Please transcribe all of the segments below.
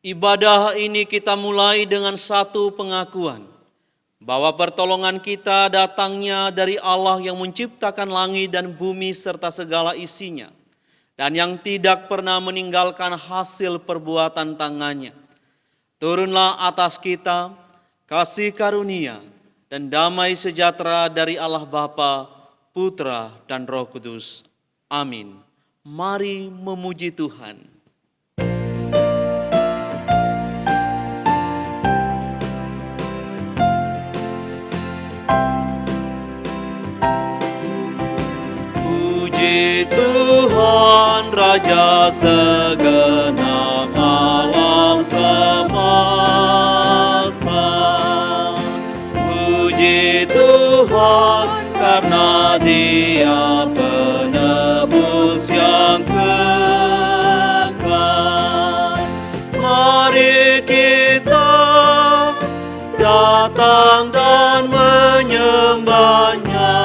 Ibadah ini kita mulai dengan satu pengakuan bahwa pertolongan kita datangnya dari Allah yang menciptakan langit dan bumi serta segala isinya, dan yang tidak pernah meninggalkan hasil perbuatan tangannya. Turunlah atas kita kasih karunia dan damai sejahtera dari Allah Bapa, Putra, dan Roh Kudus. Amin. Mari memuji Tuhan. Puji Tuhan Raja segenap alam semesta. Puji Tuhan karena Dia penebus yang kekal. Mari kita datang dan menyembahnya.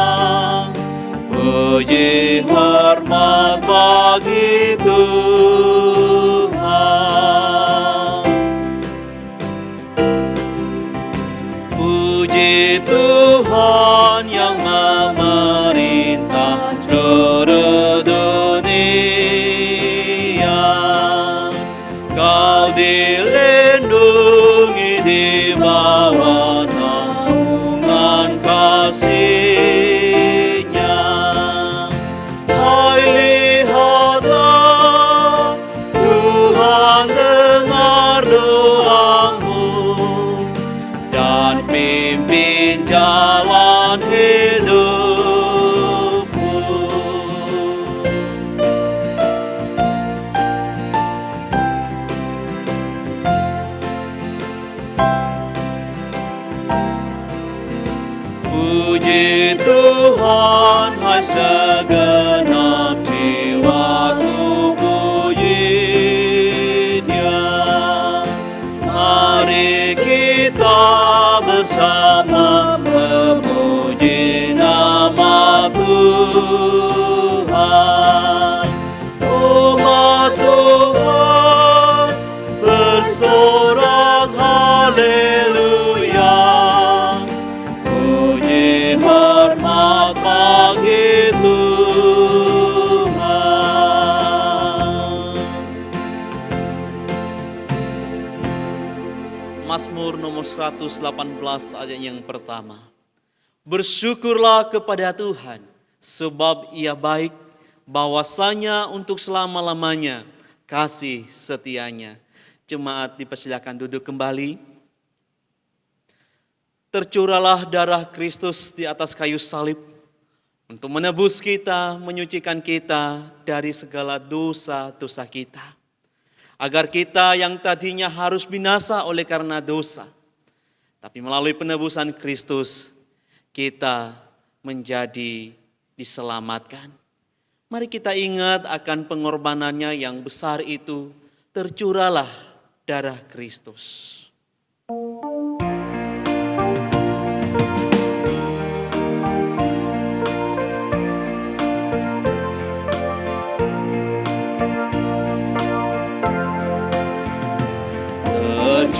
Puji hormat bagi Tuhan. Puji Tuhan yang memerintah seluruh dunia. Kau dilindungi di bawah naungan kasih. Jalan hidupku. Puji Tuhan, hai segenap jiwaku, puji Dia. Mari kita bersama memuji nama Tuhan. Umat Tuhan bersorak haleluya. Puji hormat bagi Tuhan. Mazmur nomor 118 ayat yang pertama. Bersyukurlah kepada Tuhan, sebab Ia baik, bahwasanya untuk selama-lamanya kasih setianya. Jemaat dipersilakan duduk kembali. Tercurahlah darah Kristus di atas kayu salib untuk menebus kita, menyucikan kita dari segala dosa-dosa kita. Agar kita yang tadinya harus binasa oleh karena dosa, tapi melalui penebusan Kristus, kita menjadi diselamatkan. Mari kita ingat akan pengorbanannya yang besar itu, tercurahlah darah Kristus.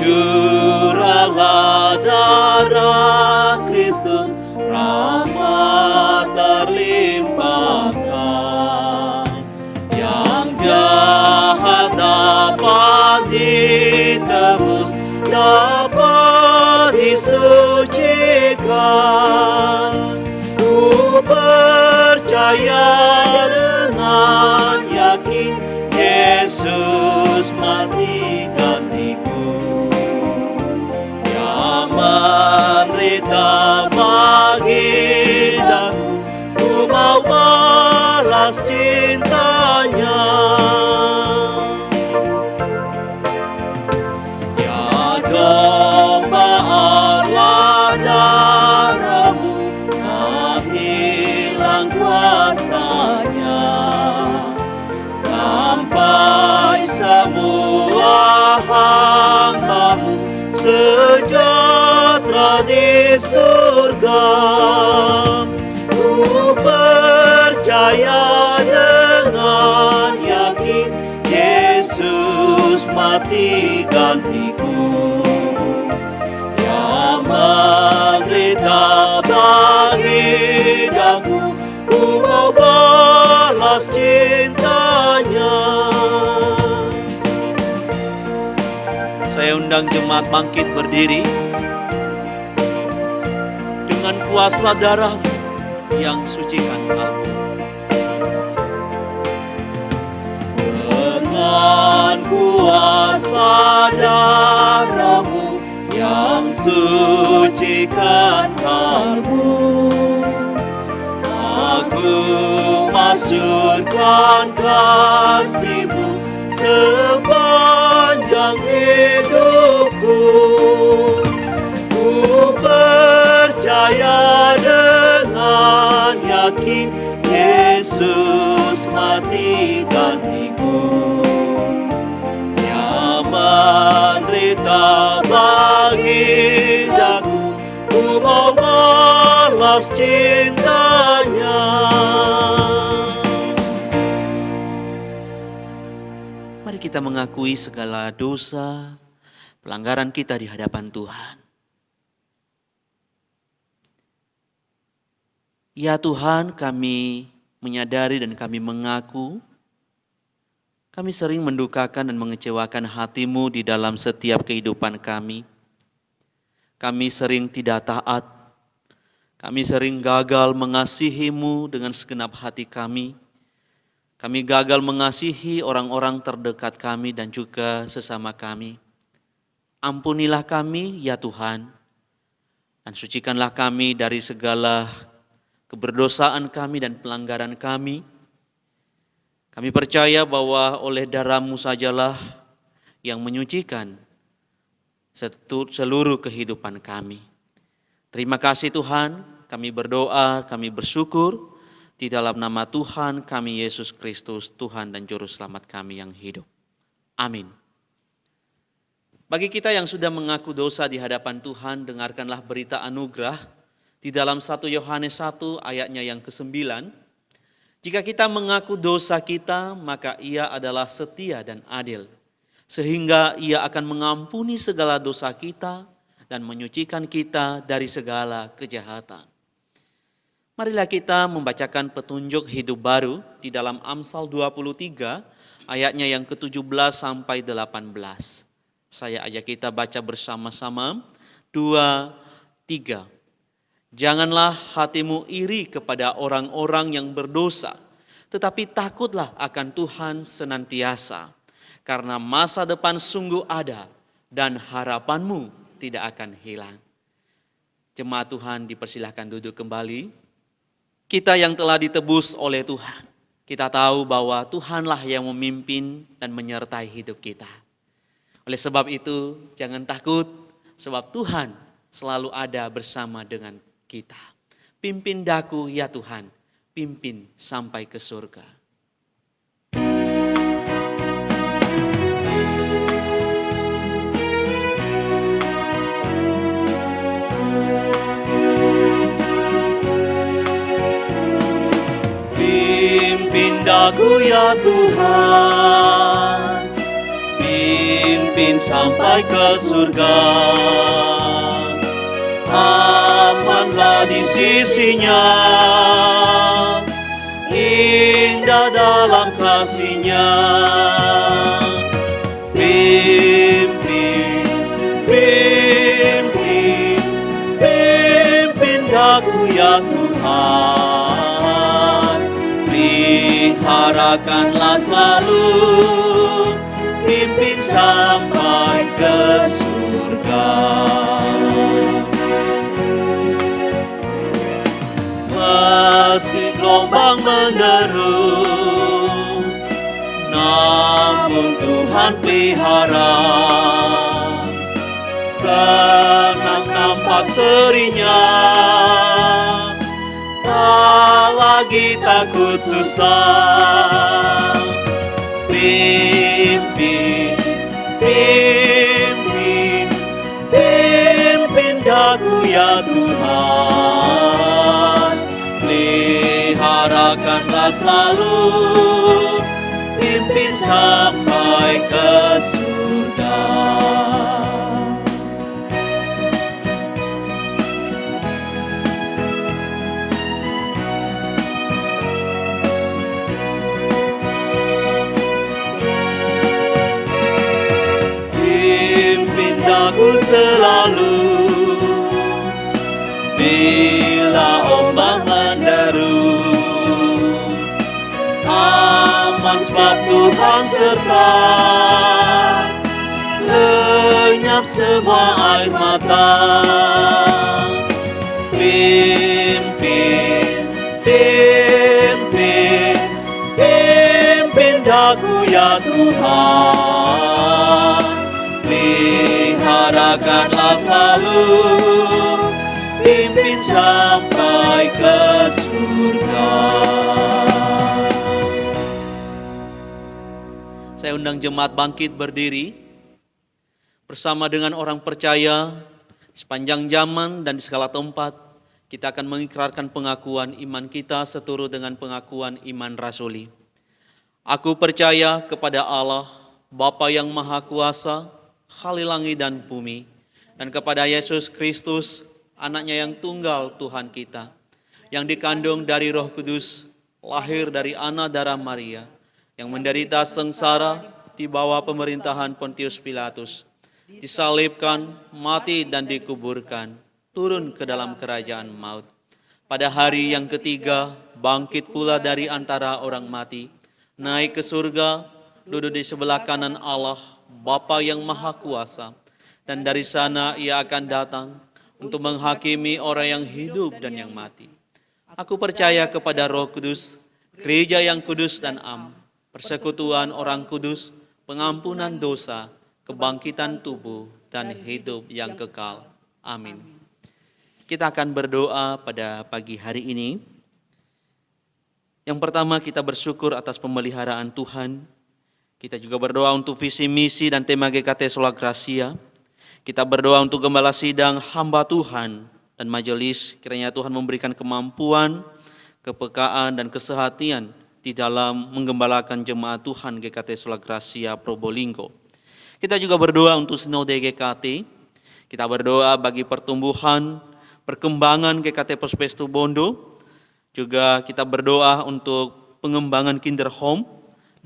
Tercurahlah darah Kristus, rahmat terlimpahkan. Yang jahat dapat ditebus, dapat disucikan. Ku percaya dengan yakin, Yesus mati gantiku. Yang menderita bagi daku, ku mau balas cintanya. Ya domba Allah, darahmu tak hilang kuasanya, sampai semua hamba-Mu sejahtera di surga. Ku percaya dengan yakin, Yesus mati mati gantiku, yang menderita bagi aku, ku mau balas cintanya. Saya undang jemaat bangkit berdiri. Dengan kuasa darah-Mu yang sucikan kalbu. Dengan kuasa darah-Mu yang sucikan kalbu, aku masyurkan kasih-Mu sepanjang hidupku. Ku percaya dengan yakin Yesus mati gantiku, yang menderita bagi aku, ku mau balas cintanya. Mari kita mengakui segala dosa, pelanggaran kita di hadapan Tuhan. Ya Tuhan, kami menyadari dan kami mengaku, kami sering mendukakan dan mengecewakan hati-Mu di dalam setiap kehidupan kami. Kami sering tidak taat, kami sering gagal mengasihi-Mu dengan segenap hati kami. Kami gagal mengasihi orang-orang terdekat kami dan juga sesama kami. Ampunilah kami, ya Tuhan, dan sucikanlah kami dari segala keberdosaan kami dan pelanggaran kami. Kami percaya bahwa oleh darah-Mu sajalah yang menyucikan seluruh kehidupan kami. Terima kasih Tuhan, kami berdoa, kami bersyukur di dalam nama Tuhan kami Yesus Kristus, Tuhan dan Juru Selamat kami yang hidup. Amin. Bagi kita yang sudah mengaku dosa di hadapan Tuhan, dengarkanlah berita anugerah di dalam 1 Yohanes 1 ayatnya yang ke-9, jika kita mengaku dosa kita, maka Ia adalah setia dan adil, sehingga Ia akan mengampuni segala dosa kita dan menyucikan kita dari segala kejahatan. Marilah kita membacakan petunjuk hidup baru di dalam Amsal 23 ayatnya yang ke-17 sampai 18. Saya ajak kita baca bersama-sama, 2, 3. Janganlah hatimu iri kepada orang-orang yang berdosa, tetapi takutlah akan Tuhan senantiasa, karena masa depan sungguh ada dan harapanmu tidak akan hilang. Jemaat Tuhan dipersilahkan duduk kembali. Kita yang telah ditebus oleh Tuhan, kita tahu bahwa Tuhanlah yang memimpin dan menyertai hidup kita. Oleh sebab itu, jangan takut, sebab Tuhan selalu ada bersama dengan kita. Pimpin daku ya Tuhan, pimpin sampai ke surga. Pimpin daku ya Tuhan, pimpin sampai ke surga. Amanlah di sisinya, indah dalam kasih-Nya. Pimpin, pimpin, pimpin daku ya Tuhan, peliharakanlah selalu, pimpin sampai ke surga. Meski gelombang menderu, namun Tuhan pelihara. Senang nampak serinya, tak lagi takut susah. Pimpin, pimpin, pimpin daku ya Tuhan, peliharakanlah selalu, pimpin sampai ke surga. selalu. Bila ombak menderu, aman sebab Tuhan serta. Lenyap semua air mata. Pimpin, pimpin, pimpin daku ya Tuhan. Peliharakanlah selalu, pimpin sampai ke surga. Saya undang jemaat bangkit berdiri. Bersama dengan orang percaya, sepanjang zaman dan di segala tempat, kita akan mengikrarkan pengakuan iman kita seturut dengan pengakuan iman rasuli. Aku percaya kepada Allah, Bapa yang Maha Kuasa, Khalil langit dan bumi, dan kepada Yesus Kristus, anaknya yang tunggal Tuhan kita, yang dikandung dari Roh Kudus, lahir dari anak darah Maria, yang menderita sengsara di bawah pemerintahan Pontius Pilatus, disalibkan, mati dan dikuburkan, turun ke dalam kerajaan maut. Pada hari yang ketiga, bangkit pula dari antara orang mati, naik ke surga, duduk di sebelah kanan Allah, Bapa yang Maha Kuasa, dan dari sana ia akan datang untuk menghakimi orang yang hidup dan yang mati. Aku percaya kepada Roh Kudus, gereja yang kudus dan am, persekutuan orang kudus, pengampunan dosa, kebangkitan tubuh, dan hidup yang kekal. Amin. Kita akan berdoa pada pagi hari ini. Yang pertama, kita bersyukur atas pemeliharaan Tuhan. Kita juga berdoa untuk visi misi dan tema GKT Sola Gracia. Kita berdoa untuk gembala sidang, hamba Tuhan, dan majelis. Kiranya Tuhan memberikan kemampuan, kepekaan, dan kesehatian di dalam menggembalakan jemaat Tuhan GKT Sola Gracia Probolinggo. Kita juga berdoa untuk Sinode GKT. Kita berdoa bagi pertumbuhan, perkembangan GKT Pospes Situbondo. Juga kita berdoa untuk pengembangan Kinder Home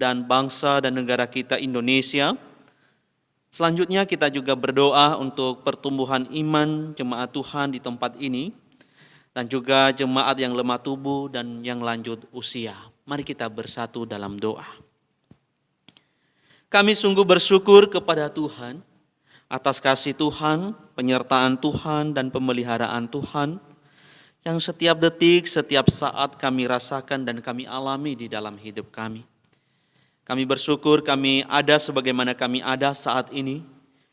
dan bangsa dan negara kita Indonesia. Selanjutnya kita juga berdoa untuk pertumbuhan iman jemaat Tuhan di tempat ini. Dan juga jemaat yang lemah tubuh dan yang lanjut usia. Mari kita bersatu dalam doa. Kami sungguh bersyukur kepada Tuhan atas kasih Tuhan, penyertaan Tuhan, dan pemeliharaan Tuhan yang setiap detik, setiap saat kami rasakan dan kami alami di dalam hidup kami. Kami bersyukur kami ada sebagaimana kami ada saat ini,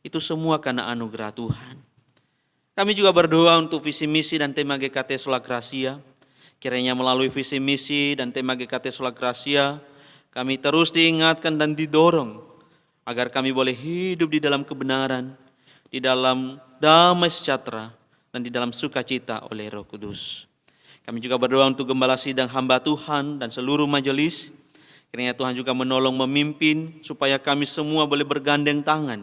itu semua karena anugerah Tuhan. Kami juga berdoa untuk visi misi dan tema GKT Sola Gracia. Kiranya melalui visi misi dan tema GKT Sola Gracia, kami terus diingatkan dan didorong agar kami boleh hidup di dalam kebenaran, di dalam damai sejahtera, dan di dalam sukacita oleh Roh Kudus. Kami juga berdoa untuk gembala sidang hamba Tuhan dan seluruh majelis. Kiranya Tuhan juga menolong memimpin supaya kami semua boleh bergandeng tangan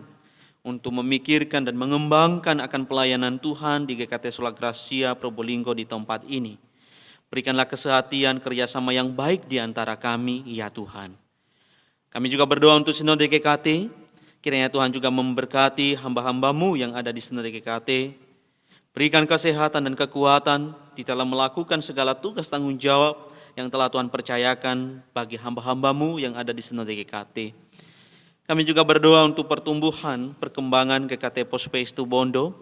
untuk memikirkan dan mengembangkan akan pelayanan Tuhan di GKT Sola Gracia Probolinggo di tempat ini. Berikanlah kesehatan kerjasama yang baik di antara kami, ya Tuhan. Kami juga berdoa untuk Sinode GKT, kiranya Tuhan juga memberkati hamba-hamba-Mu yang ada di Sinode GKT. Berikan kesehatan dan kekuatan di dalam melakukan segala tugas tanggung jawab yang telah Tuhan percayakan bagi hamba-hamba-Mu yang ada di Sinode GKT. Kami juga berdoa untuk pertumbuhan, perkembangan GKT Pospes Situbondo.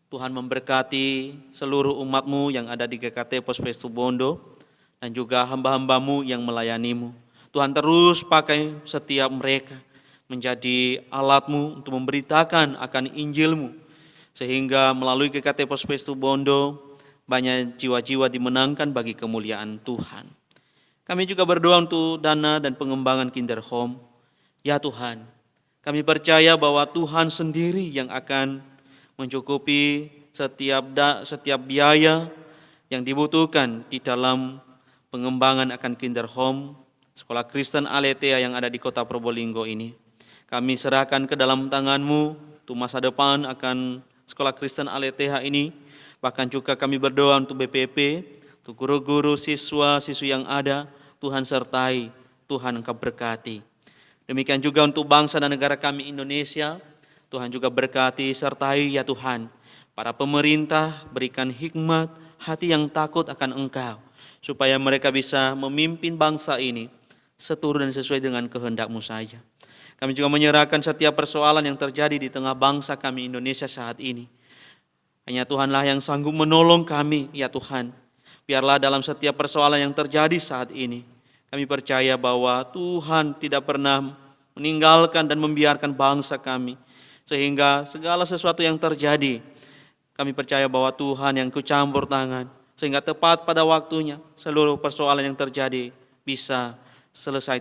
Tuhan memberkati seluruh umat-Mu yang ada di GKT Pospes Situbondo dan juga hamba-hamba-Mu yang melayani-Mu. Tuhan terus pakai setiap mereka menjadi alat-Mu untuk memberitakan akan Injil-Mu. Sehingga melalui GKT Pospes Situbondo banyak jiwa-jiwa dimenangkan bagi kemuliaan Tuhan. Kami juga berdoa untuk dana dan pengembangan Kinder Home. Ya Tuhan, kami percaya bahwa Tuhan sendiri yang akan mencukupi setiap biaya yang dibutuhkan di dalam pengembangan akan Kinder Home, Sekolah Kristen Aletheia yang ada di kota Probolinggo ini. Kami serahkan ke dalam tangan-Mu untuk masa depan akan Sekolah Kristen Aletheia ini. Bahkan juga kami berdoa untuk BPP, untuk guru-guru, siswa-siswi yang ada, Tuhan sertai, Tuhan Engkau berkati. Demikian juga untuk bangsa dan negara kami Indonesia, Tuhan juga berkati sertai ya Tuhan, para pemerintah berikan hikmat, hati yang takut akan Engkau, supaya mereka bisa memimpin bangsa ini seturut dan sesuai dengan kehendak-Mu saja. Kami juga menyerahkan setiap persoalan yang terjadi di tengah bangsa kami Indonesia saat ini. Hanya Tuhanlah yang sanggup menolong kami ya Tuhan. Biarlah dalam setiap persoalan yang terjadi saat ini, kami percaya bahwa Tuhan tidak pernah meninggalkan dan membiarkan bangsa kami. Sehingga segala sesuatu yang terjadi, kami percaya bahwa Tuhan yang ikut campur tangan. Sehingga tepat pada waktunya, seluruh persoalan yang terjadi bisa selesai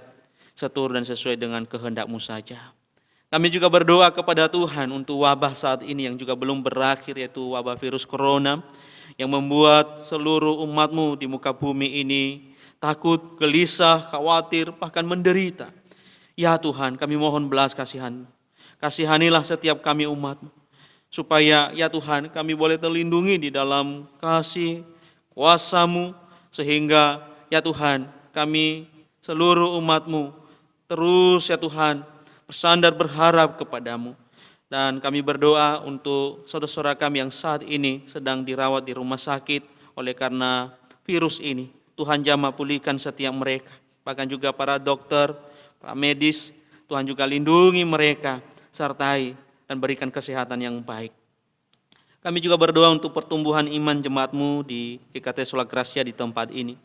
seturut dan sesuai dengan kehendak-Mu saja. Kami juga berdoa kepada Tuhan untuk wabah saat ini yang juga belum berakhir, yaitu wabah virus corona, yang membuat seluruh umat-Mu di muka bumi ini takut, gelisah, khawatir, bahkan menderita. Ya Tuhan, kami mohon belas kasihan. Kasihanilah setiap kami umat-Mu, supaya ya Tuhan kami boleh terlindungi di dalam kasih kuasa-Mu, sehingga ya Tuhan kami seluruh umat-Mu terus ya Tuhan bersandar berharap kepada-Mu. Dan kami berdoa untuk saudara-saudara kami yang saat ini sedang dirawat di rumah sakit oleh karena virus ini. Tuhan jamah pulihkan setiap mereka, bahkan juga para dokter, para medis, Tuhan juga lindungi mereka, sertai dan berikan kesehatan yang baik. Kami juga berdoa untuk pertumbuhan iman jemaat-Mu di GKT Sola Gracia di tempat ini.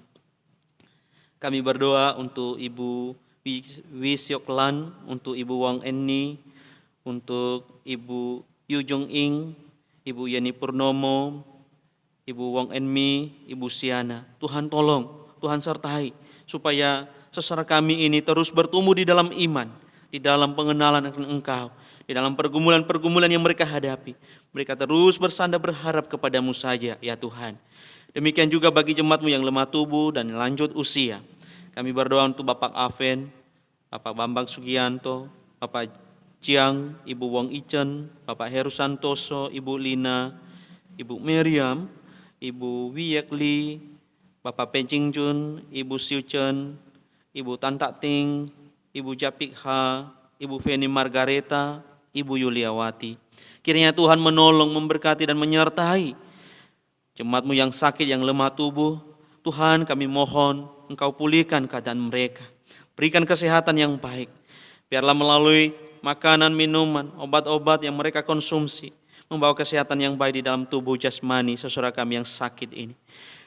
Kami berdoa untuk Ibu Wisyoklan, untuk Ibu Wang Eni, untuk Ibu Yu Jung Ing, Ibu Yeni Purnomo, Ibu Wang Enmi, Ibu Siana. Tuhan tolong, Tuhan sertai, supaya saudara kami ini terus bertumbuh di dalam iman, di dalam pengenalan akan Engkau, di dalam pergumulan-pergumulan yang mereka hadapi. Mereka terus bersandar berharap kepada-Mu saja, ya Tuhan. Demikian juga bagi jemaat-Mu yang lemah tubuh dan lanjut usia. Kami berdoa untuk Bapak Aven, Bapak Bambang Sugianto, Bapak Jiang, Ibu Wong Ichen, Bapak Heru Santoso, Ibu Lina, Ibu Miriam, Ibu Wiyekli, Bapak Pencing Jun, Ibu Siu Chen, Ibu Tan Tak Ting, Ibu Japik Ha, Ibu Feni Margareta, Ibu Yuliawati. Kiranya Tuhan menolong, memberkati dan menyertai jemaat-Mu yang sakit, yang lemah tubuh. Tuhan kami mohon Engkau pulihkan keadaan mereka. Berikan kesehatan yang baik. Biarlah melalui makanan, minuman, obat-obat yang mereka konsumsi, membawa kesehatan yang baik di dalam tubuh jasmani saudara kami yang sakit ini.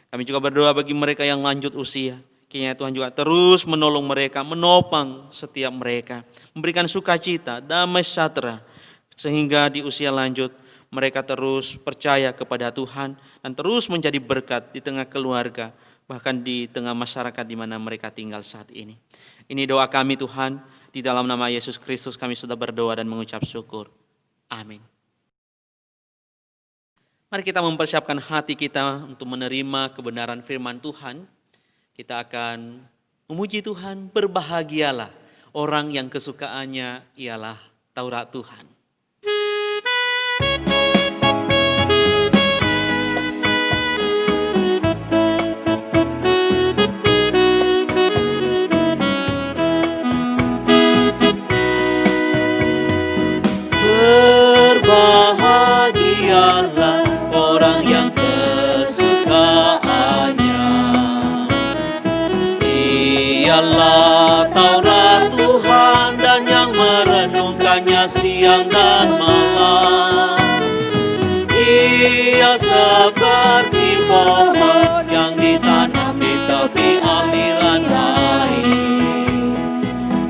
Kami juga berdoa bagi mereka yang lanjut usia. Kiranya Tuhan juga terus menolong mereka, menopang setiap mereka, memberikan sukacita, damai sejahtera, sehingga di usia lanjut mereka terus percaya kepada Tuhan dan terus menjadi berkat di tengah keluarga, bahkan di tengah masyarakat di mana mereka tinggal saat ini. Ini doa kami Tuhan, di dalam nama Yesus Kristus kami sudah berdoa dan mengucap syukur. Amin. Mari kita mempersiapkan hati kita untuk menerima kebenaran firman Tuhan. Kita akan memuji Tuhan, berbahagialah orang yang kesukaannya ialah Taurat Tuhan. Berbahagialah orang yang kesukaannya ialah Taurat Tuhan dan yang merenungkannya siang dan malam. Ia seperti pohon yang ditanam di tepi aliran air,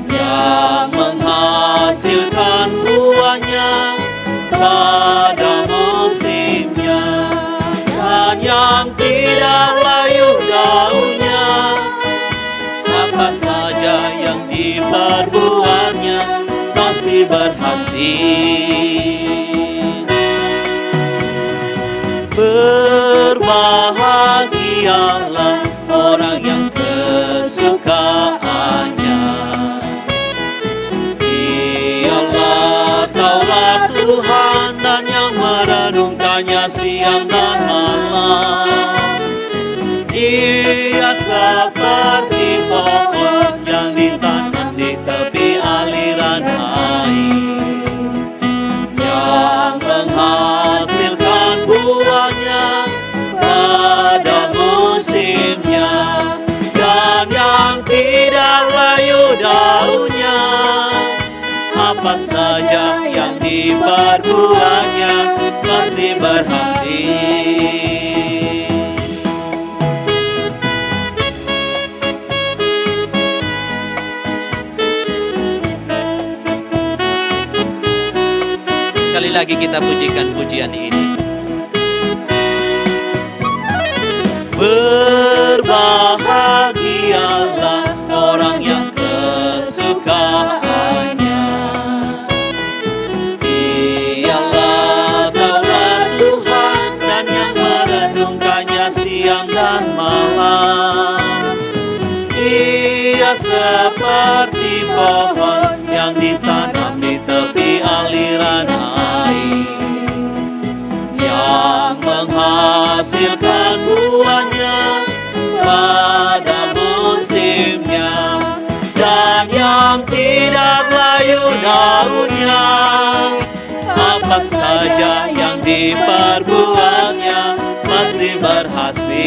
yang menghasilkan buahnya pada musimnya, dan yang tidak layu daunnya. Apa saja yang diperbuatnya pasti berhasil. Berbahagialah orang yang kesukaannya ialah Taurat Tuhan dan yang merenungkannya siang dan malam. Ia seperti pohon yang ditanam di tepi aliran air, diperbuatnya pasti berhasil. Sekali lagi kita pujikan pujian ini. Berbahagialah orang yang kesukaannya ialah Taurat Tuhan dan yang merenungkannya siang dan malam. Ia seperti pohon yang ditanam di tepi aliran air, yang menghasilkan buahnya pada musimnya, dan yang tidak layu daunnya. Apa saja yang diperbuatnya pasti berhasil.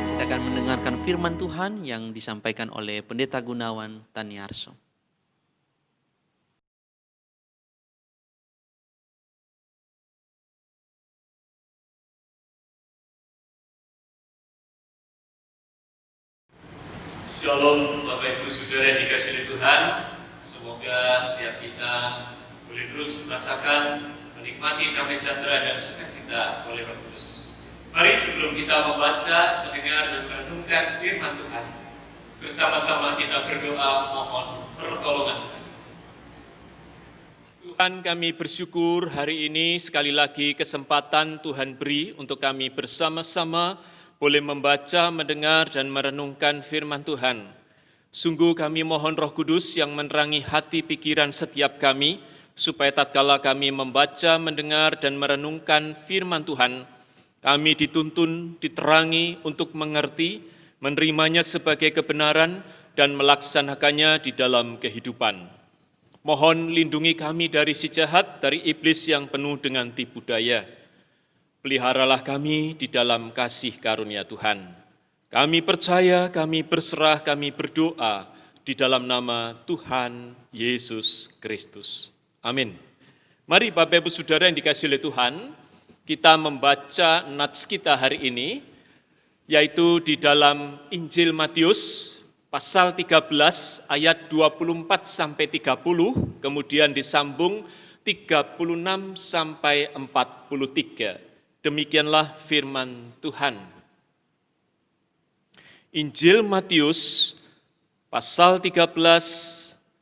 Kita akan mendengarkan firman Tuhan yang disampaikan oleh Pendeta Gunawan Taniarso. Shalom Bapak Ibu Saudara yang dikasihi Tuhan. Semoga setiap kita boleh terus merasakan, menikmati damai sejahtera dan sukacita oleh Roh Kudus. Mari sebelum kita membaca, mendengar dan merenungkan firman Tuhan, bersama-sama kita berdoa mohon pertolongan Tuhan. Tuhan, kami bersyukur hari ini sekali lagi kesempatan Tuhan beri untuk kami bersama-sama boleh membaca, mendengar, dan merenungkan firman Tuhan. Sungguh kami mohon Roh Kudus yang menerangi hati pikiran setiap kami, supaya tatkala kami membaca, mendengar, dan merenungkan firman Tuhan, kami dituntun, diterangi untuk mengerti, menerimanya sebagai kebenaran, dan melaksanakannya di dalam kehidupan. Mohon lindungi kami dari si jahat, dari iblis yang penuh dengan tipu daya. Peliharalah kami di dalam kasih karunia Tuhan. Kami percaya, kami berserah, kami berdoa di dalam nama Tuhan Yesus Kristus. Amin. Mari Bapak Ibu Saudara yang dikasihi oleh Tuhan, kita membaca nats kita hari ini, yaitu di dalam Injil Matius, pasal 13 ayat 24 sampai 30, kemudian disambung 36 sampai 43. Demikianlah firman Tuhan. Injil Matius pasal 13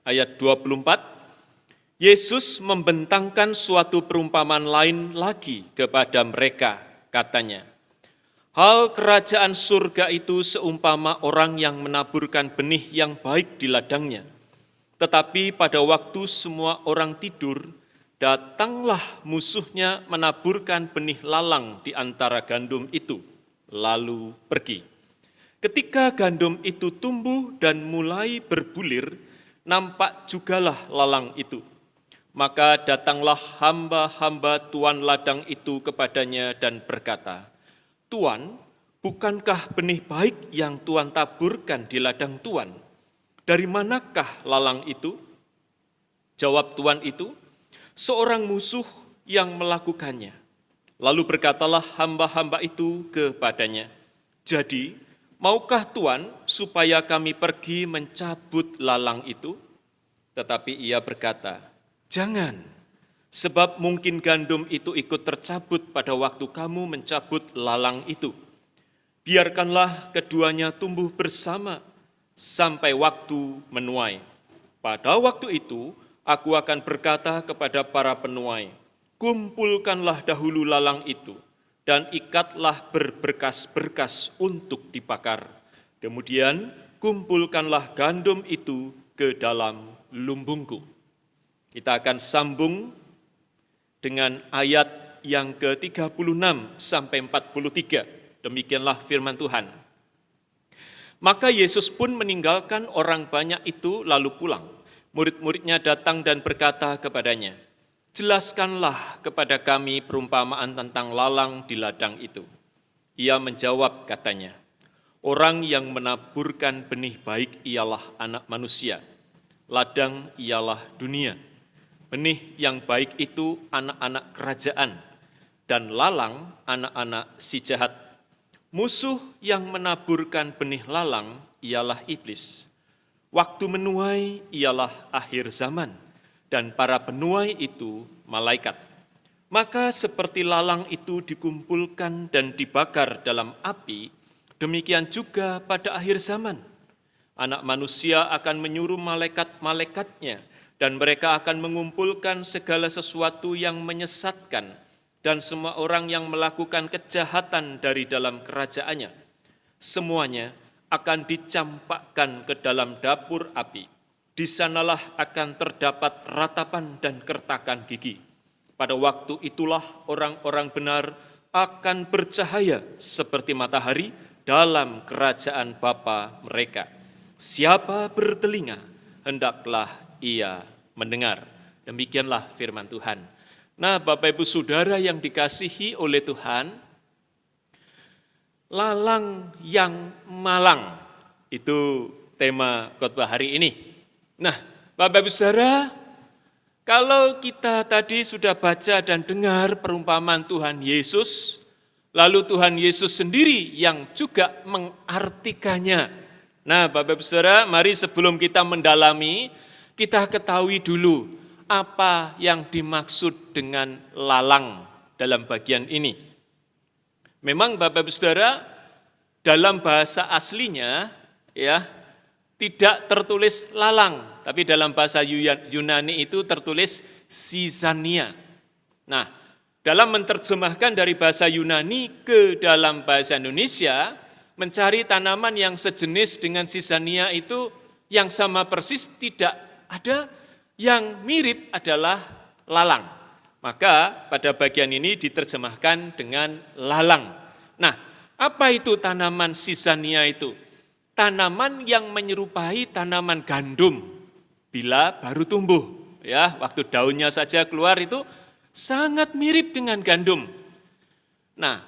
ayat 24, Yesus membentangkan suatu perumpamaan lain lagi kepada mereka, katanya, hal kerajaan surga itu seumpama orang yang menaburkan benih yang baik di ladangnya. Tetapi pada waktu semua orang tidur, datanglah musuhnya menaburkan benih lalang di antara gandum itu, lalu pergi. Ketika gandum itu tumbuh dan mulai berbulir, nampak jugalah lalang itu. Maka datanglah hamba-hamba tuan ladang itu kepadanya dan berkata, Tuan, bukankah benih baik yang Tuan taburkan di ladang Tuan? Dari manakah lalang itu? Jawab tuan itu, seorang musuh yang melakukannya. Lalu berkatalah hamba-hamba itu kepadanya, jadi, maukah Tuan supaya kami pergi mencabut lalang itu? Tetapi ia berkata, jangan, sebab mungkin gandum itu ikut tercabut pada waktu kamu mencabut lalang itu. Biarkanlah keduanya tumbuh bersama sampai waktu menuai. Pada waktu itu, aku akan berkata kepada para penuai, kumpulkanlah dahulu lalang itu, dan ikatlah berberkas-berkas untuk dibakar. Kemudian kumpulkanlah gandum itu ke dalam lumbungku. Kita akan sambung dengan ayat yang ke-36 sampai 43. Demikianlah firman Tuhan. Maka Yesus pun meninggalkan orang banyak itu lalu pulang. Murid-muridnya datang dan berkata kepadanya, jelaskanlah kepada kami perumpamaan tentang lalang di ladang itu. Ia menjawab katanya, Orang yang menaburkan benih baik ialah anak manusia. Ladang ialah dunia. Benih yang baik itu anak-anak kerajaan, dan lalang anak-anak si jahat. Musuh yang menaburkan benih lalang ialah iblis. Waktu menuai ialah akhir zaman, dan para penuai itu malaikat. Maka seperti lalang itu dikumpulkan dan dibakar dalam api, demikian juga pada akhir zaman. Anak manusia akan menyuruh malaikat-malaikatnya, dan mereka akan mengumpulkan segala sesuatu yang menyesatkan, dan semua orang yang melakukan kejahatan dari dalam kerajaannya. Semuanya akan dicampakkan ke dalam dapur api. Di sanalah akan terdapat ratapan dan kertakan gigi. Pada waktu itulah orang-orang benar akan bercahaya seperti matahari dalam kerajaan Bapa mereka. Siapa bertelinga, hendaklah ia mendengar. Demikianlah firman Tuhan. Nah, Bapak Ibu Saudara yang dikasihi oleh Tuhan, lalang yang malang, itu tema khotbah hari ini. Nah, Bapak Ibu Saudara, kalau kita tadi sudah baca dan dengar perumpamaan Tuhan Yesus, lalu Tuhan Yesus sendiri yang juga mengartikannya. Nah, Bapak Ibu Saudara, mari sebelum kita mendalami, kita ketahui dulu apa yang dimaksud dengan lalang dalam bagian ini. Memang Bapak Ibu Saudara, dalam bahasa aslinya ya tidak tertulis lalang, tapi dalam bahasa Yunani itu tertulis Sisania. Nah, dalam menerjemahkan dari bahasa Yunani ke dalam bahasa Indonesia, mencari tanaman yang sejenis dengan Sisania itu yang sama persis tidak ada, yang mirip adalah lalang. Maka pada bagian ini diterjemahkan dengan lalang. Nah, apa itu tanaman Sisania itu? Tanaman yang menyerupai tanaman gandum bila baru tumbuh. Ya, waktu daunnya saja keluar itu sangat mirip dengan gandum. Nah,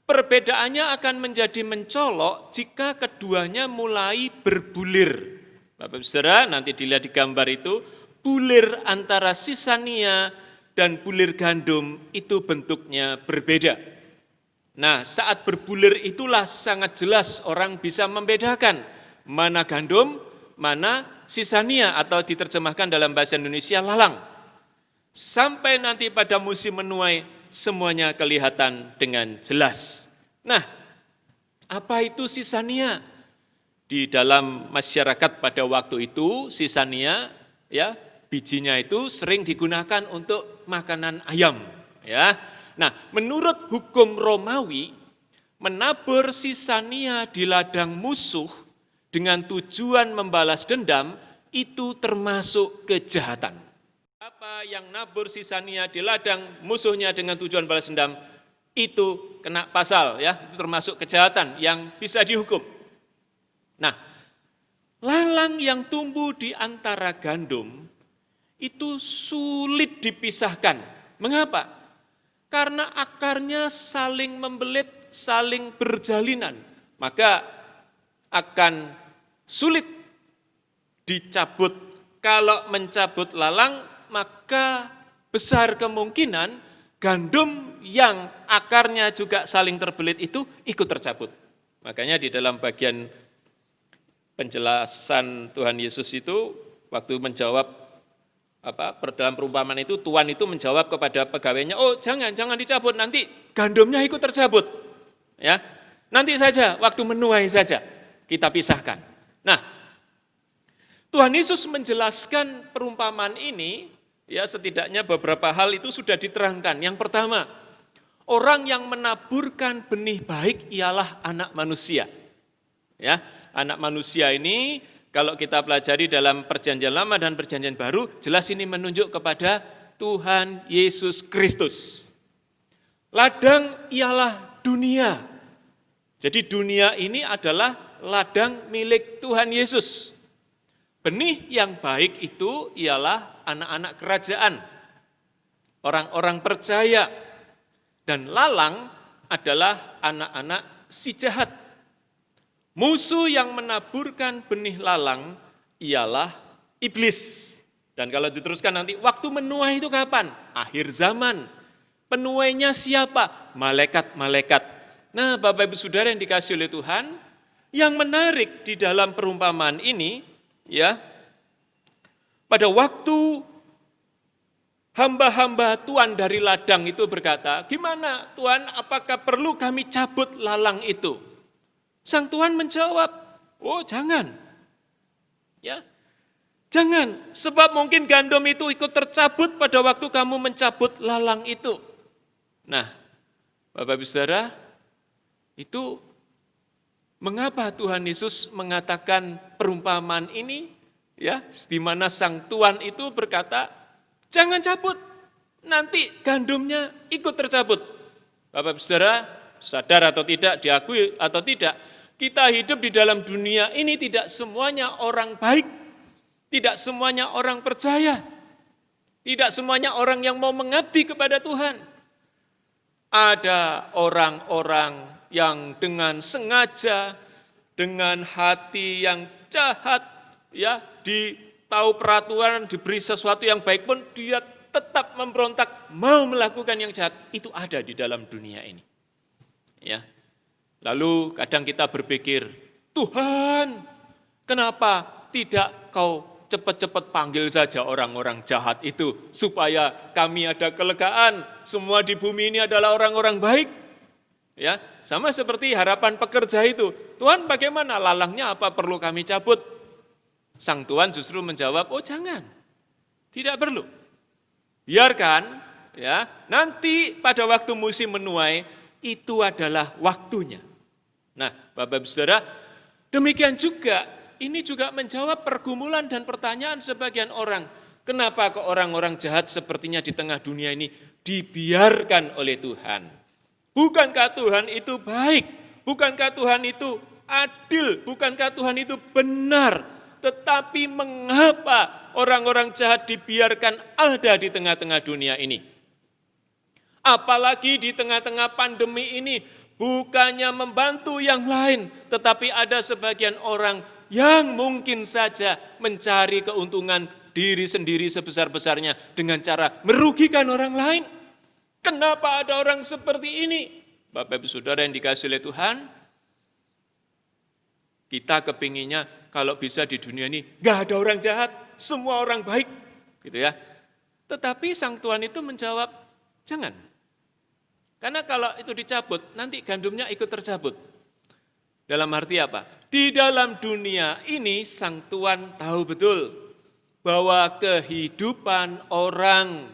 perbedaannya akan menjadi mencolok jika keduanya mulai berbulir. Bapak Saudara, nanti dilihat di gambar itu, bulir antara Sisania dan bulir gandum itu bentuknya berbeda. Nah, saat berbulir itulah sangat jelas orang bisa membedakan mana gandum, mana Sisania atau diterjemahkan dalam bahasa Indonesia lalang. Sampai nanti pada musim menuai, semuanya kelihatan dengan jelas. Nah, apa itu Sisania? Di dalam masyarakat pada waktu itu, Sisania ya, bijinya itu sering digunakan untuk makanan ayam, ya. Nah, menurut hukum Romawi, menabur Sisania di ladang musuh dengan tujuan membalas dendam itu termasuk kejahatan. Apa yang nabur Sisania di ladang musuhnya dengan tujuan balas dendam itu kena pasal, ya, itu termasuk kejahatan yang bisa dihukum. Nah, lalang yang tumbuh di antara gandum itu sulit dipisahkan. Mengapa? Karena akarnya saling membelit, saling berjalinan, maka akan sulit dicabut. Kalau mencabut lalang, maka besar kemungkinan gandum yang akarnya juga saling terbelit itu ikut tercabut. Makanya di dalam bagian penjelasan Tuhan Yesus itu, waktu menjawab dalam perumpamaan itu, Tuhan itu menjawab kepada pegawainya, oh jangan dicabut, nanti gandumnya ikut tercabut. Ya, nanti saja, waktu menuai saja, kita pisahkan. Nah, Tuhan Yesus menjelaskan perumpamaan ini, ya setidaknya beberapa hal itu sudah diterangkan. Yang pertama, orang yang menaburkan benih baik ialah anak manusia. Ya, anak manusia ini kalau kita pelajari dalam Perjanjian Lama dan Perjanjian Baru, jelas ini menunjuk kepada Tuhan Yesus Kristus. Ladang ialah dunia. Jadi dunia ini adalah ladang milik Tuhan Yesus. Benih yang baik itu ialah anak-anak kerajaan, orang-orang percaya. Dan lalang adalah anak-anak si jahat. Musuh yang menaburkan benih lalang ialah iblis. Dan kalau diteruskan nanti, waktu menuai itu kapan? Akhir zaman. Penuainya siapa? Malaikat-malaikat. Nah, Bapak Ibu Saudara yang dikasihi oleh Tuhan, yang menarik di dalam perumpamaan ini, ya, pada waktu hamba-hamba Tuhan dari ladang itu berkata, gimana Tuhan, apakah perlu kami cabut lalang itu? Sang Tuhan menjawab, oh jangan. Ya, jangan, sebab mungkin gandum itu ikut tercabut pada waktu kamu mencabut lalang itu. Nah, Bapak Ibu Saudara, itu mengapa Tuhan Yesus mengatakan perumpamaan ini? Ya, di mana sang Tuhan itu berkata, jangan cabut, nanti gandumnya ikut tercabut. Bapak Ibu Saudara, sadar atau tidak, diakui atau tidak, kita hidup di dalam dunia ini tidak semuanya orang baik, tidak semuanya orang percaya, tidak semuanya orang yang mau mengabdi kepada Tuhan. Ada orang-orang yang dengan sengaja, dengan hati yang jahat, ya, tahu peraturan, diberi sesuatu yang baik pun dia tetap memberontak, mau melakukan yang jahat. Itu ada di dalam dunia ini. Ya. Lalu kadang kita berpikir, Tuhan, kenapa tidak kau cepat-cepat panggil saja orang-orang jahat itu, supaya kami ada kelegaan, semua di bumi ini adalah orang-orang baik. Ya, sama seperti harapan pekerja itu, Tuhan bagaimana, lalangnya apa perlu kami cabut? Sang Tuhan justru menjawab, oh jangan, tidak perlu. Biarkan, ya, nanti pada waktu musim menuai, itu adalah waktunya. Nah, Bapak Ibu Saudara, demikian juga, ini juga menjawab pergumulan dan pertanyaan sebagian orang. Kenapa kok orang-orang jahat sepertinya di tengah dunia ini dibiarkan oleh Tuhan? Bukankah Tuhan itu baik? Bukankah Tuhan itu adil? Bukankah Tuhan itu benar? Tetapi mengapa orang-orang jahat dibiarkan ada di tengah-tengah dunia ini? Apalagi di tengah-tengah pandemi ini, bukannya membantu yang lain, tetapi ada sebagian orang yang mungkin saja mencari keuntungan diri sendiri sebesar-besarnya dengan cara merugikan orang lain. Kenapa ada orang seperti ini? Bapak Ibu Saudara yang dikasihi oleh Tuhan, kita kepinginnya kalau bisa di dunia ini gak ada orang jahat, semua orang baik, gitu ya. Tetapi sang Tuhan itu menjawab, jangan. Karena kalau itu dicabut, nanti gandumnya ikut tercabut. Dalam arti apa? Di dalam dunia ini sang Tuhan tahu betul bahwa kehidupan orang,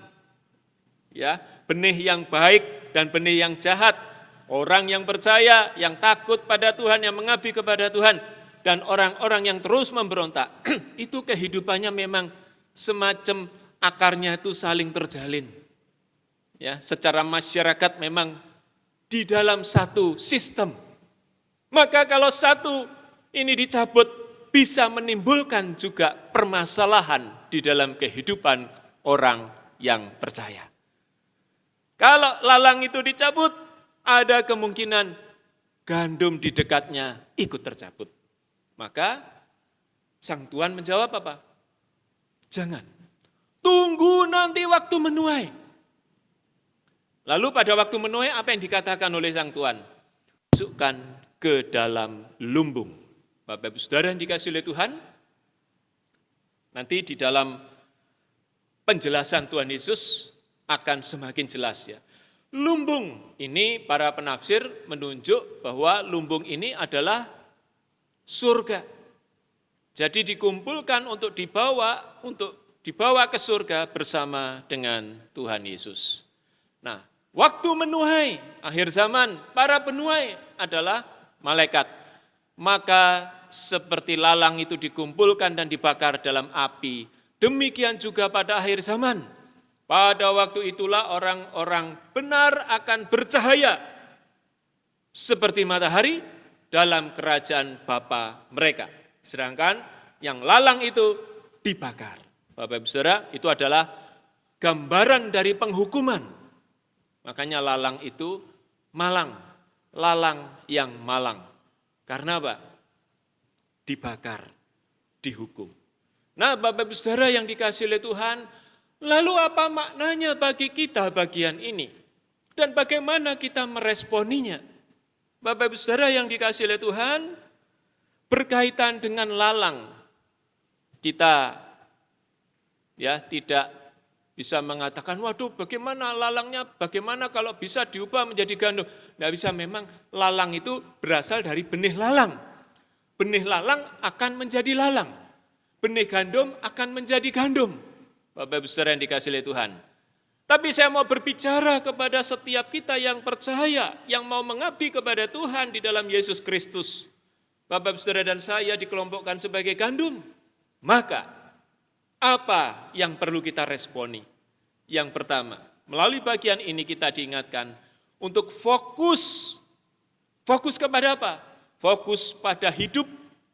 ya, benih yang baik dan benih yang jahat, orang yang percaya, yang takut pada Tuhan, yang mengabdi kepada Tuhan, dan orang-orang yang terus memberontak, itu kehidupannya memang semacam akarnya itu saling terjalin. Ya, secara masyarakat memang di dalam satu sistem. Maka kalau satu ini dicabut, bisa menimbulkan juga permasalahan di dalam kehidupan orang yang percaya. Kalau lalang itu dicabut, ada kemungkinan gandum di dekatnya ikut tercabut. Maka sang Tuhan menjawab apa? Jangan. Tunggu nanti waktu menuai. Lalu pada waktu menuai apa yang dikatakan oleh sang Tuhan? Masukkan ke dalam lumbung. Bapak Ibu Saudara yang dikasihi oleh Tuhan, nanti di dalam penjelasan Tuhan Yesus akan semakin jelas ya. Lumbung ini para penafsir menunjuk bahwa lumbung ini adalah surga. Jadi dikumpulkan untuk dibawa ke surga bersama dengan Tuhan Yesus. Nah, waktu menuai, akhir zaman, para penuai adalah malaikat. Maka seperti lalang itu dikumpulkan dan dibakar dalam api, demikian juga pada akhir zaman. Pada waktu itulah orang-orang benar akan bercahaya seperti matahari dalam kerajaan Bapa mereka. Sedangkan yang lalang itu dibakar. Bapak Ibu Saudara, itu adalah gambaran dari penghukuman. Makanya lalang itu malang, lalang yang malang. Karena apa? dibakar, dihukum. Nah, Bapak Ibu Saudara yang dikasihi oleh Tuhan, lalu apa maknanya bagi kita bagian ini? Dan bagaimana kita meresponinya? Bapak Ibu Saudara yang dikasihi oleh Tuhan, berkaitan dengan lalang, kita tidak bisa mengatakan, waduh bagaimana lalangnya, bagaimana kalau bisa diubah menjadi gandum. Tidak bisa, memang lalang itu berasal dari benih lalang. Benih lalang akan menjadi lalang. Benih gandum akan menjadi gandum. Bapak Ibu Saudara yang dikasihi oleh Tuhan. Tapi saya mau berbicara kepada setiap kita yang percaya, yang mau mengabdi kepada Tuhan di dalam Yesus Kristus. Bapak Ibu Saudara dan saya dikelompokkan sebagai gandum. Maka, apa yang perlu kita responi? Yang pertama, melalui bagian ini kita diingatkan untuk fokus. Fokus kepada apa? Fokus pada hidup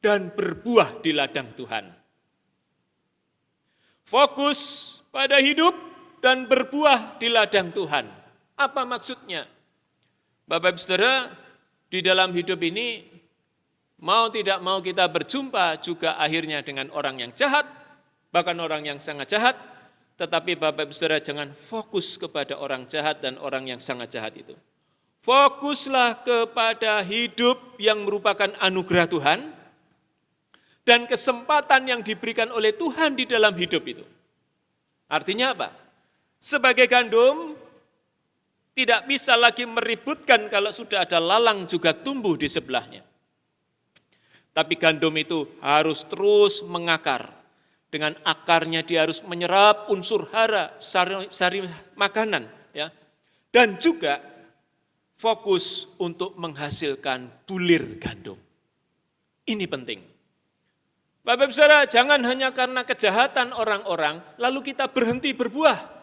dan berbuah di ladang Tuhan. Fokus pada hidup dan berbuah di ladang Tuhan. Apa maksudnya? Bapak Ibu Saudara, di dalam hidup ini, mau tidak mau kita berjumpa juga akhirnya dengan orang yang jahat, bahkan orang yang sangat jahat, tetapi Bapak Ibu Saudara jangan fokus kepada orang jahat dan orang yang sangat jahat itu. Fokuslah kepada hidup yang merupakan anugerah Tuhan dan kesempatan yang diberikan oleh Tuhan di dalam hidup itu. Artinya apa? Sebagai gandum, tidak bisa lagi meributkan kalau sudah ada lalang juga tumbuh di sebelahnya. Tapi gandum itu harus terus mengakar. Dengan akarnya dia harus menyerap unsur hara, sari makanan. Dan juga fokus untuk menghasilkan bulir gandum. Ini penting. Bapak Ibu Saudara, jangan hanya karena kejahatan orang-orang, lalu kita berhenti berbuah.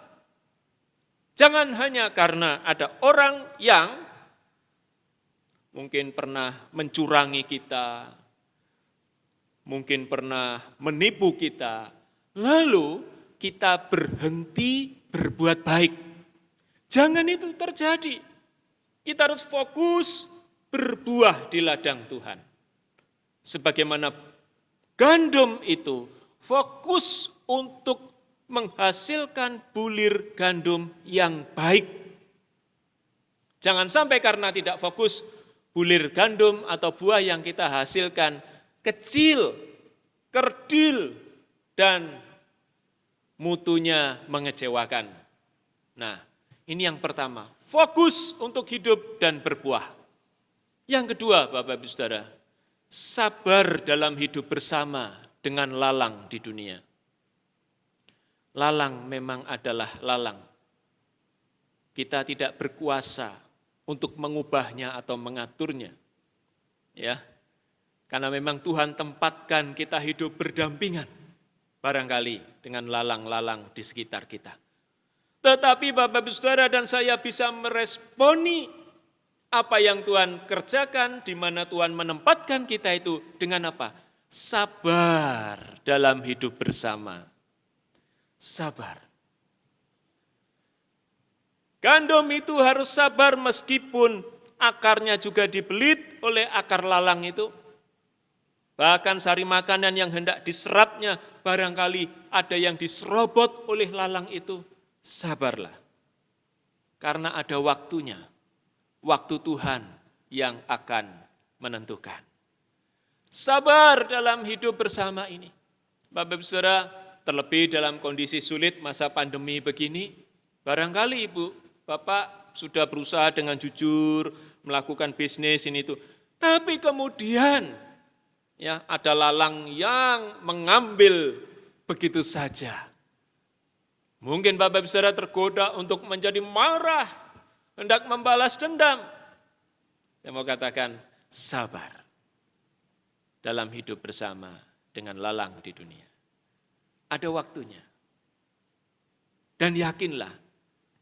Jangan hanya karena ada orang yang mungkin pernah mencurangi kita, mungkin pernah menipu kita, lalu kita berhenti berbuat baik. Jangan itu terjadi. Kita harus fokus berbuah di ladang Tuhan. Sebagaimana gandum itu fokus untuk menghasilkan bulir gandum yang baik. Jangan sampai karena tidak fokus, bulir gandum atau buah yang kita hasilkan kecil, kerdil, dan mutunya mengecewakan. Nah, ini yang pertama, fokus untuk hidup dan berbuah. Yang kedua, Bapak Ibu Saudara, sabar dalam hidup bersama dengan lalang di dunia. Lalang memang adalah lalang. Kita tidak berkuasa untuk mengubahnya atau mengaturnya. Karena memang Tuhan tempatkan kita hidup berdampingan barangkali dengan lalang-lalang di sekitar kita. Tetapi Bapak Ibu Saudara dan saya bisa meresponi apa yang Tuhan kerjakan, di mana Tuhan menempatkan kita itu dengan apa? Sabar dalam hidup bersama. Sabar. Gandum itu harus sabar meskipun akarnya juga dibelit oleh akar lalang itu. Bahkan sari makanan yang hendak diserapnya barangkali ada yang diserobot oleh lalang itu. Sabarlah, karena ada waktunya, waktu Tuhan yang akan menentukan. Sabar dalam hidup bersama ini. Bapak Ibu Saudara, terlebih dalam kondisi sulit masa pandemi begini, barangkali Ibu, Bapak sudah berusaha dengan jujur, melakukan bisnis ini itu. Tapi kemudian ada lalang yang mengambil begitu saja. Mungkin Bapak Ibu Saudara tergoda untuk menjadi marah, hendak membalas dendam. Saya mau katakan, sabar dalam hidup bersama dengan lalang di dunia. Ada waktunya. Dan yakinlah,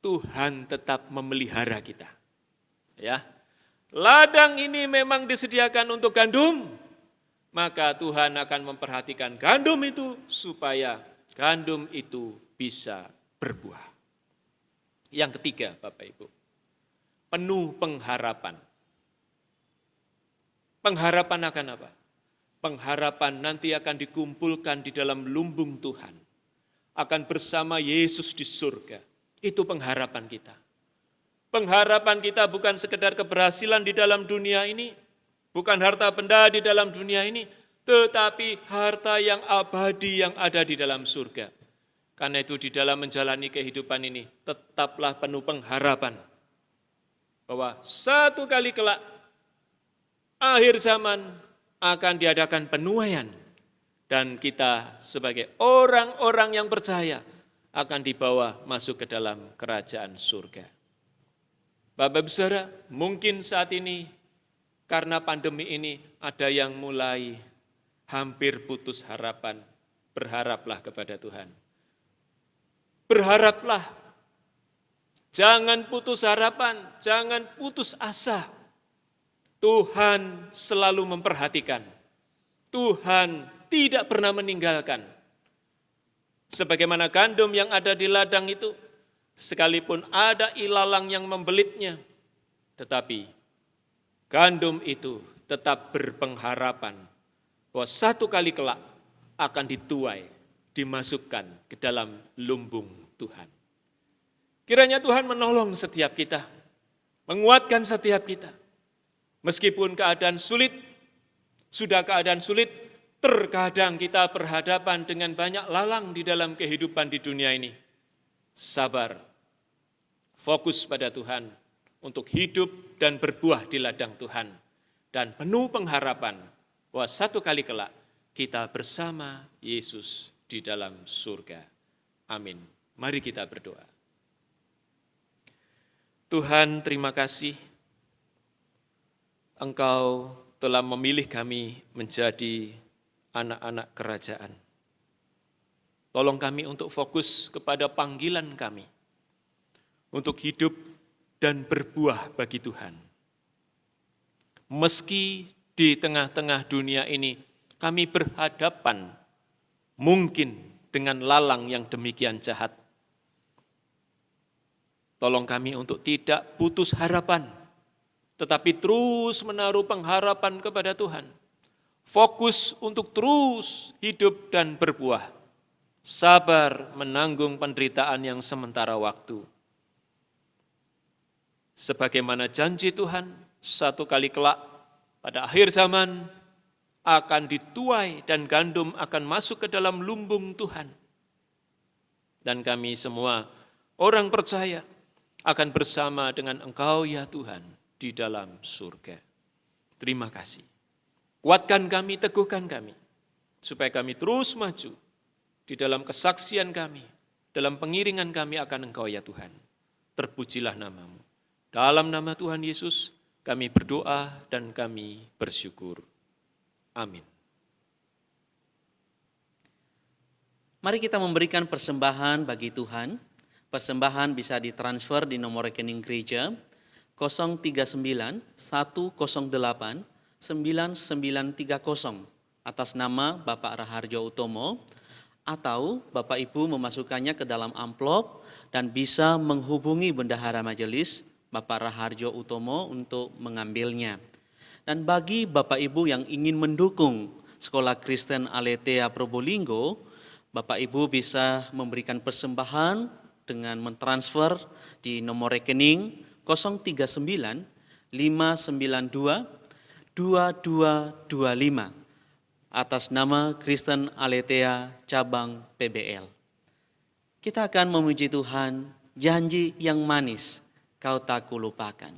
Tuhan tetap memelihara kita. Ladang ini memang disediakan untuk gandum, maka Tuhan akan memperhatikan gandum itu supaya gandum itu bisa berbuah. Yang ketiga, Bapak Ibu, penuh pengharapan. Pengharapan akan apa? pengharapan nanti akan dikumpulkan di dalam lumbung Tuhan, akan bersama Yesus di surga. Itu pengharapan kita. Pengharapan kita bukan sekedar keberhasilan di dalam dunia ini, bukan harta benda di dalam dunia ini, tetapi harta yang abadi yang ada di dalam surga. Karena itu di dalam menjalani kehidupan ini, tetaplah penuh pengharapan bahwa satu kali kelak, akhir zaman akan diadakan penuaian, dan kita sebagai orang-orang yang percaya akan dibawa masuk ke dalam kerajaan surga. Bapak Ibu Saudara, mungkin saat ini karena pandemi ini ada yang mulai hampir putus harapan. Berharaplah kepada Tuhan. Berharaplah. Jangan putus harapan, jangan putus asa. Tuhan selalu memperhatikan. Tuhan tidak pernah meninggalkan. Sebagaimana gandum yang ada di ladang itu, sekalipun ada ilalang yang membelitnya, tetapi gandum itu tetap berpengharapan bahwa satu kali kelak akan dituai, dimasukkan ke dalam lumbung Tuhan. Kiranya Tuhan menolong setiap kita, menguatkan setiap kita. Meskipun keadaan sulit, sudah keadaan sulit, terkadang kita berhadapan dengan banyak lalang di dalam kehidupan di dunia ini. Sabar, fokus pada Tuhan untuk hidup dan berbuah di ladang Tuhan. Dan penuh pengharapan bahwa satu kali kelak kita bersama Yesus di dalam surga. Amin. Mari kita berdoa. Tuhan, terima kasih Engkau telah memilih kami menjadi anak-anak kerajaan. Tolong kami untuk fokus kepada panggilan kami, untuk hidup dan berbuah bagi Tuhan. Meski di tengah-tengah dunia ini kami berhadapan mungkin dengan lalang yang demikian jahat. Tolong kami untuk tidak putus harapan, tetapi terus menaruh pengharapan kepada Tuhan. Fokus untuk terus hidup dan berbuah. Sabar menanggung penderitaan yang sementara waktu. Sebagaimana janji Tuhan, satu kali kelak pada akhir zaman akan dituai dan gandum akan masuk ke dalam lumbung Tuhan. Dan kami semua orang percaya akan bersama dengan Engkau ya Tuhan di dalam surga. Terima kasih. Kuatkan kami, teguhkan kami, supaya kami terus maju di dalam kesaksian kami, dalam pengiringan kami akan Engkau ya Tuhan. Terpujilah nama-Mu. Dalam nama Tuhan Yesus kami berdoa dan kami bersyukur. Amin. Mari kita memberikan persembahan bagi Tuhan. Persembahan bisa ditransfer di nomor rekening gereja 039 108 9930 atas nama Bapak Raharjo Utomo, atau Bapak Ibu memasukkannya ke dalam amplop dan bisa menghubungi Bendahara Majelis Bapak Raharjo Utomo untuk mengambilnya. Dan bagi Bapak Ibu yang ingin mendukung Sekolah Kristen Aletheia Probolinggo, Bapak Ibu bisa memberikan persembahan dengan mentransfer di nomor rekening 039 592 2225 atas nama Kristen Aletheia Cabang PBL. Kita akan memuji Tuhan, janji yang manis Kau tak kulupakan.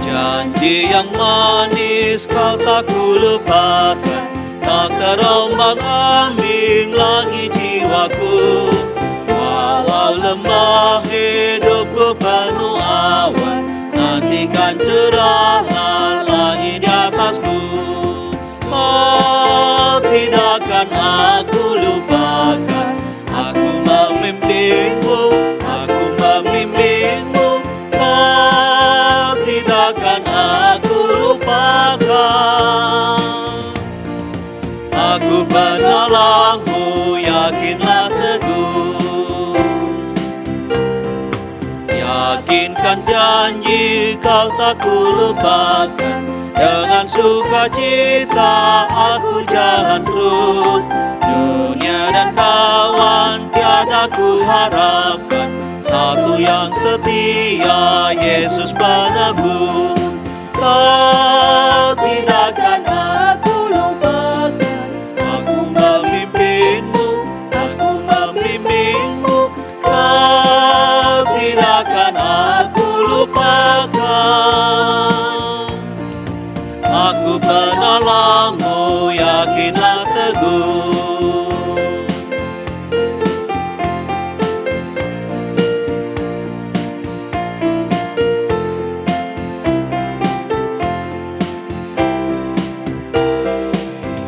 Janji yang manis Kau tak kulupakan, tak terombang-ambing lagi jiwaku. Walau lemah hidupku penuh awan, nantikan cerahlah langit di atasku. Kau tidak akan aku lupakan, aku memimpinmu, aku membimbingmu. Kau tidak akan aku lupakan. yakinlah teguh. Yakinkan janji kau tak kulupakan, dengan sukacita aku jalan terus. Dunia dan kawan tiada ku harapkan, satu yang setia, Yesus penebus. Kau tidak akan aku lupakan, aku memimpinmu, aku membimbingmu. Kau tidak akan aku lupakan. Aku penolongmu, yakinlah teguh.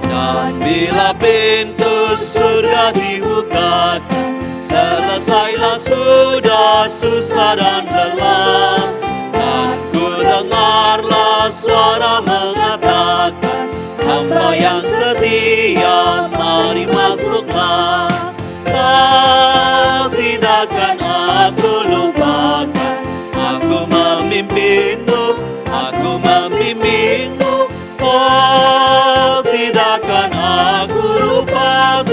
Dan bila pintu surga dibukakan, selesailah sudah susah dan lelah. Dan ku dengarlah suara mengatakan, hamba yang setia, mari masuklah. Kau tidak akan aku lupakan, aku memimpinmu, aku membimbingmu. Kau tidak akan aku lupakan.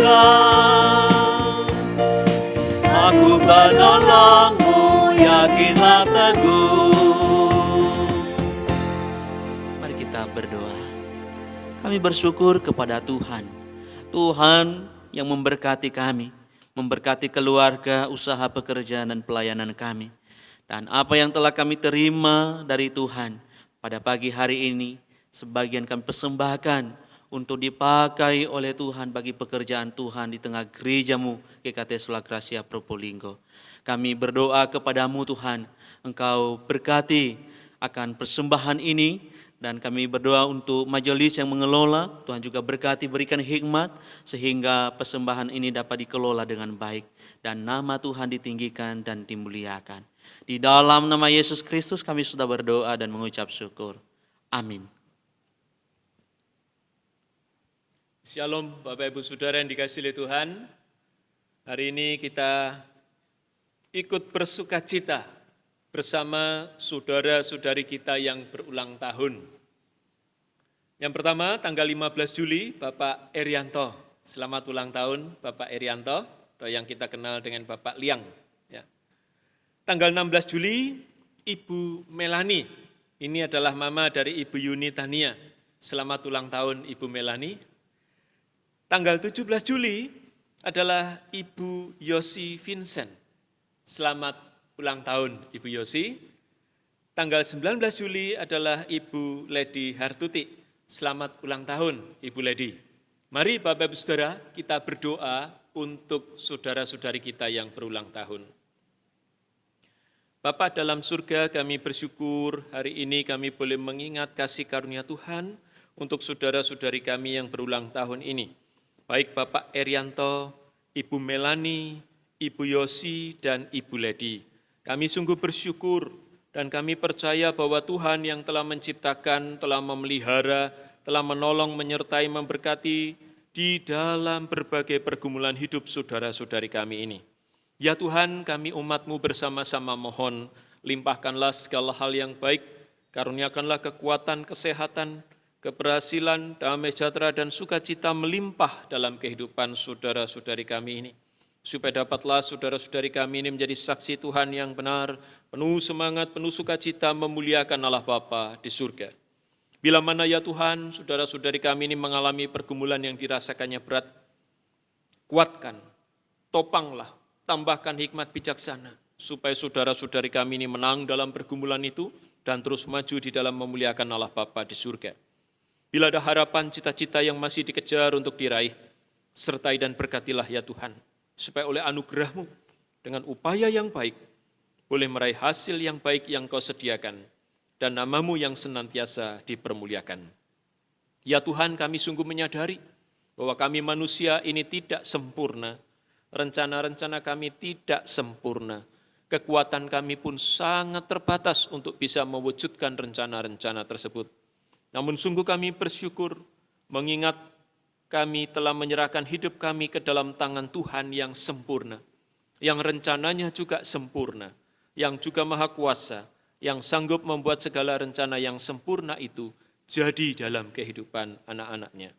Aku penolongmu, yakinlah teguh. Mari kita berdoa. Kami bersyukur kepada Tuhan. Tuhan yang memberkati kami, memberkati keluarga, usaha pekerjaan dan pelayanan kami. Dan apa yang telah kami terima dari Tuhan pada pagi hari ini, sebagian kami persembahkan untuk dipakai oleh Tuhan bagi pekerjaan Tuhan di tengah gerejamu GKT Sola Gracia Probolinggo. Kami berdoa kepadamu Tuhan, Engkau berkati akan persembahan ini, dan kami berdoa untuk majelis yang mengelola, Tuhan juga berkati, berikan hikmat sehingga persembahan ini dapat dikelola dengan baik dan nama Tuhan ditinggikan dan dimuliakan. Di dalam nama Yesus Kristus kami sudah berdoa dan mengucap syukur. Amin. Shalom Bapak Ibu Saudara yang dikasihi oleh Tuhan. Hari ini kita ikut bersukacita bersama saudara-saudari kita yang berulang tahun. Yang pertama tanggal 15 Juli Bapak Erianto. Selamat ulang tahun Bapak Erianto, atau yang kita kenal dengan Bapak Liang. Ya. Tanggal 16 Juli Ibu Melani. Ini adalah mama dari Ibu Yuni Tania. Selamat ulang tahun Ibu Melani. Tanggal 17 Juli adalah Ibu Yosi Vincent. Selamat ulang tahun Ibu Yosi. Tanggal 19 Juli adalah Ibu Ledi Hartuti. Selamat ulang tahun Ibu Ledi. Mari Bapak Ibu Saudara kita berdoa untuk saudara-saudari kita yang berulang tahun. Bapa dalam surga, kami bersyukur hari ini kami boleh mengingat kasih karunia Tuhan untuk saudara-saudari kami yang berulang tahun ini. Baik Bapak Erianto, Ibu Melani, Ibu Yosi, dan Ibu Ledi. Kami sungguh bersyukur dan kami percaya bahwa Tuhan yang telah menciptakan, telah memelihara, telah menolong, menyertai, memberkati di dalam berbagai pergumulan hidup saudara-saudari kami ini. Ya Tuhan, kami umat-Mu bersama-sama mohon, limpahkanlah segala hal yang baik, karuniakanlah kekuatan, kesehatan, keberhasilan, damai sejahtera, dan sukacita melimpah dalam kehidupan saudara-saudari kami ini. Supaya dapatlah saudara-saudari kami ini menjadi saksi Tuhan yang benar, penuh semangat, penuh sukacita, memuliakan Allah Bapa di surga. Bila mana ya Tuhan, saudara-saudari kami ini mengalami pergumulan yang dirasakannya berat, kuatkan, topanglah, tambahkan hikmat bijaksana, supaya saudara-saudari kami ini menang dalam pergumulan itu, dan terus maju di dalam memuliakan Allah Bapa di surga. Bila ada harapan, cita-cita yang masih dikejar untuk diraih, sertai dan berkatilah ya Tuhan, supaya oleh anugerah-Mu, dengan upaya yang baik, boleh meraih hasil yang baik yang Kau sediakan, dan nama-Mu yang senantiasa dipermuliakan. Ya Tuhan, kami sungguh menyadari bahwa kami manusia ini tidak sempurna, rencana-rencana kami tidak sempurna, kekuatan kami pun sangat terbatas untuk bisa mewujudkan rencana-rencana tersebut. Namun sungguh kami bersyukur mengingat kami telah menyerahkan hidup kami ke dalam tangan Tuhan yang sempurna, yang rencananya juga sempurna, yang juga maha kuasa, yang sanggup membuat segala rencana yang sempurna itu jadi dalam kehidupan anak-anaknya.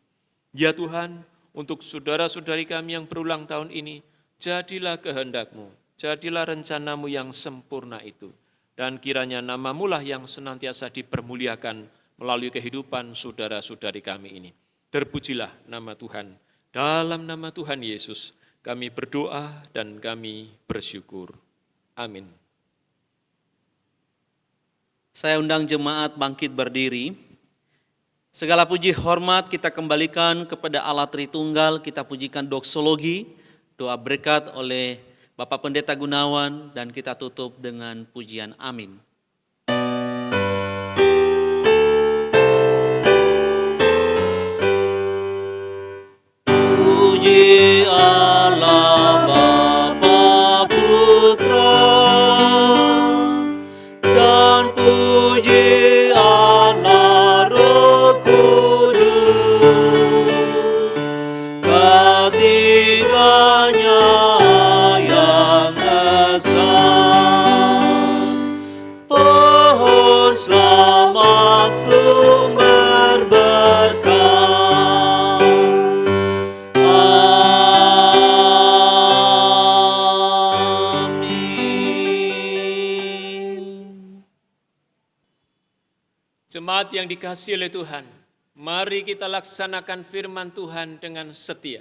Ya Tuhan, untuk saudara-saudari kami yang berulang tahun ini, jadilah kehendak-Mu, jadilah rencana-Mu yang sempurna itu. Dan kiranya nama-Mu lah yang senantiasa dipermuliakan melalui kehidupan saudara-saudari kami ini. Terpujilah nama Tuhan. Dalam nama Tuhan Yesus, kami berdoa dan kami bersyukur. Amin. Saya undang jemaat bangkit berdiri. Segala puji hormat kita kembalikan kepada Allah Tritunggal, kita pujikan doksologi, doa berkat oleh Bapak Pendeta Gunawan, dan kita tutup dengan pujian amin. Puji Allah Bapa Putra dan puji Allah Roh Kudus, ketiganya yang esa, pohon selamat sumber berkah. Jemaat yang dikasihi oleh Tuhan, mari kita laksanakan firman Tuhan dengan setia.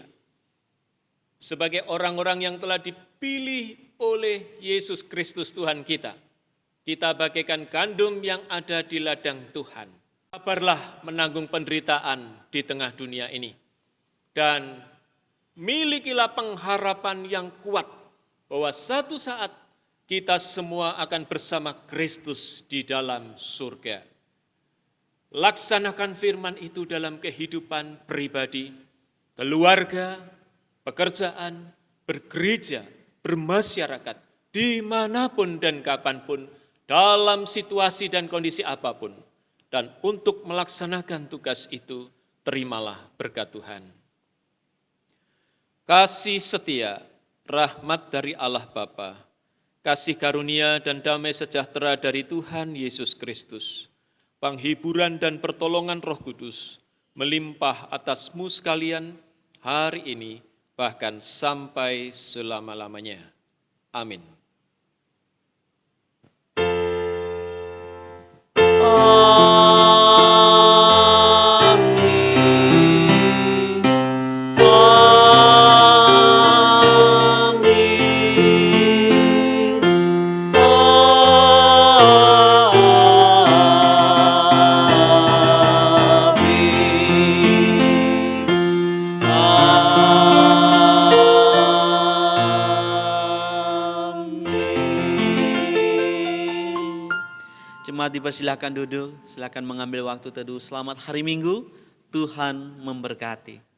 Sebagai orang-orang yang telah dipilih oleh Yesus Kristus Tuhan kita bagaikan gandum yang ada di ladang Tuhan. Sabarlah menanggung penderitaan di tengah dunia ini. Dan milikilah pengharapan yang kuat bahwa satu saat kita semua akan bersama Kristus di dalam surga. Laksanakan firman itu dalam kehidupan pribadi, keluarga, pekerjaan, bergereja, bermasyarakat, dimanapun dan kapanpun, dalam situasi dan kondisi apapun. Dan untuk melaksanakan tugas itu, terimalah berkat Tuhan. Kasih setia, rahmat dari Allah Bapa, kasih karunia dan damai sejahtera dari Tuhan Yesus Kristus, penghiburan dan pertolongan Roh Kudus melimpah atasmu sekalian hari ini, bahkan sampai selama-lamanya. Amin. Jemaat dipersilakan duduk, silakan mengambil waktu teduh. Selamat hari Minggu, Tuhan memberkati.